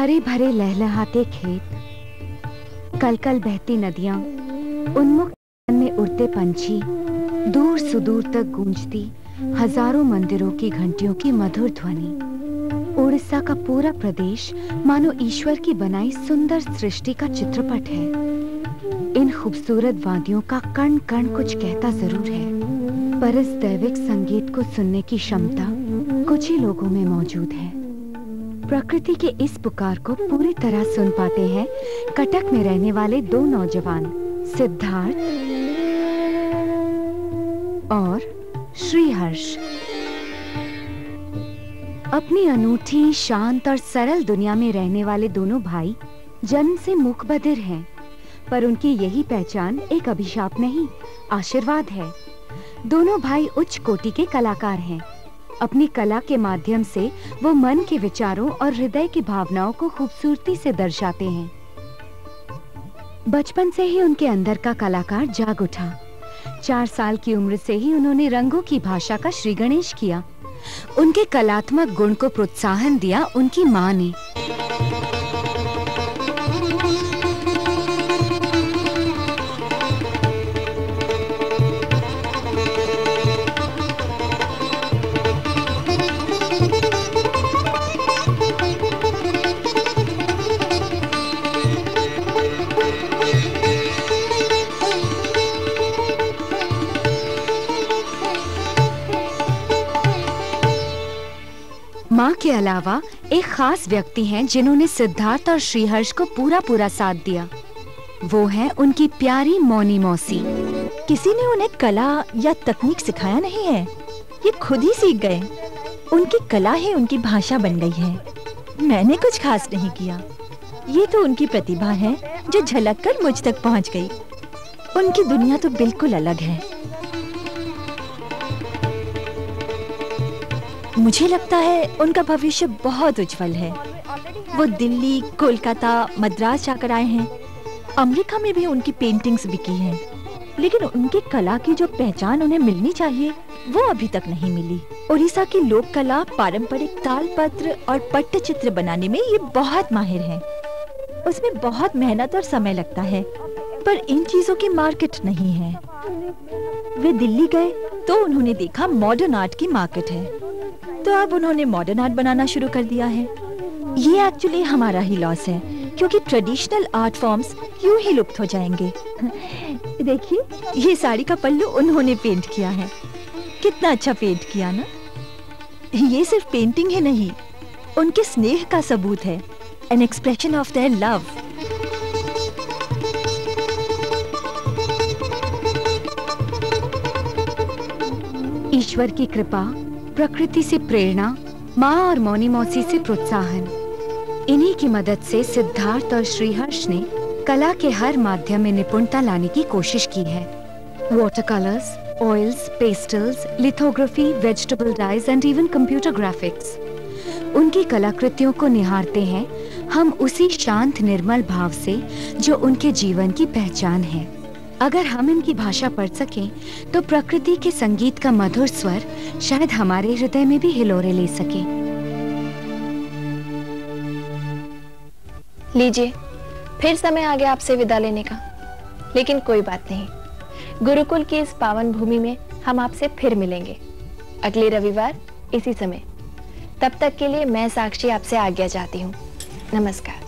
हरे भरे लहलहाते खेत, कलकल बहती नदियां, उन्मुक्त में उड़ते पंछी, दूर सुदूर तक गूंजती हजारों मंदिरों की घंटियों की मधुर ध्वनि। उड़ीसा का पूरा प्रदेश मानो ईश्वर की बनाई सुंदर सृष्टि का चित्रपट है। इन खूबसूरत वादियों का कण कण कुछ कहता जरूर है, पर इस दैविक संगीत को सुनने की क्षमता कुछ ही लोगों में मौजूद है। प्रकृति के इस पुकार को पूरी तरह सुन पाते हैं कटक में रहने वाले दो नौजवान, सिद्धार्थ और श्रीहर्ष। अपनी अनूठी, शांत और सरल दुनिया में रहने वाले दोनों भाई जन्म से मूक बधिर हैं, पर उनकी यही पहचान एक अभिशाप नहीं, आशीर्वाद है। दोनों भाई उच्च कोटि के कलाकार हैं। अपनी कला के माध्यम से वो मन के विचारों और हृदय की भावनाओं को खूबसूरती से दर्शाते हैं। बचपन से ही उनके अंदर का कलाकार जाग उठा। 4 साल की उम्र से ही उन्होंने रंगों की भाषा का श्री गणेश किया। उनके कलात्मक गुण को प्रोत्साहन दिया उनकी मां ने। माँ के अलावा एक खास व्यक्ति हैं जिन्होंने सिद्धार्थ और श्रीहर्ष को पूरा साथ दिया। वो हैं उनकी प्यारी मौनी मौसी। किसी ने उन्हें कला या तकनीक सिखाया नहीं है, ये खुद ही सीख गए। उनकी कला ही उनकी भाषा बन गई है। मैंने कुछ खास नहीं किया, ये तो उनकी प्रतिभा है जो झलक कर मुझ तक पहुँच गई। उनकी दुनिया तो बिल्कुल अलग है। मुझे लगता है उनका भविष्य बहुत उज्जवल है। वो दिल्ली, कोलकाता, मद्रास जाकर आए हैं। अमेरिका में भी उनकी पेंटिंग्स बिकी हैं, लेकिन उनकी कला की जो पहचान उन्हें मिलनी चाहिए वो अभी तक नहीं मिली। उड़ीसा की लोक कला पारंपरिक तालपत्र और पट्टचित्र बनाने में ये बहुत माहिर है। उसमें बहुत मेहनत और समय लगता है, पर इन चीजों की मार्केट नहीं है। वे दिल्ली गए तो उन्होंने देखा मॉडर्न आर्ट की मार्केट है, तो अब उन्होंने मॉडर्न आर्ट बनाना शुरू कर दिया है। ये एक्चुअली हमारा ही लॉस है, क्योंकि ट्रेडिशनल आर्ट फॉर्म्स यूं ही लुप्त हो जाएंगे। देखिए, ये साड़ी का पल्लू उन्होंने पेंट किया है। कितना अच्छा पेंट किया ना। ये सिर्फ पेंटिंग ही नहीं, उनके स्नेह का सबूत है, an expression of their love. ईश्वर की कृपा, प्रकृति से प्रेरणा, माँ और मौनी मौसी से प्रोत्साहन, इन्हीं की मदद से सिद्धार्थ और श्रीहर्ष ने कला के हर माध्यम में निपुणता लाने की कोशिश की है। Water colours, oils, pastels, lithography, vegetable dyes and even computer graphics. उनकी कलाकृतियों को निहारते हैं हम उसी शांत निर्मल भाव से जो उनके जीवन की पहचान है। अगर हम इनकी भाषा पढ़ सकें तो प्रकृति के संगीत का मधुर स्वर शायद हमारे हृदय में भी हिलोरे ले सके। लीजिए, फिर समय आ गया आपसे विदा लेने का, लेकिन कोई बात नहीं। गुरुकुल की इस पावन भूमि में हम आपसे फिर मिलेंगे अगले रविवार इसी समय। तब तक के लिए मैं साक्षी आपसे आज्ञा चाहती हूँ। नमस्कार।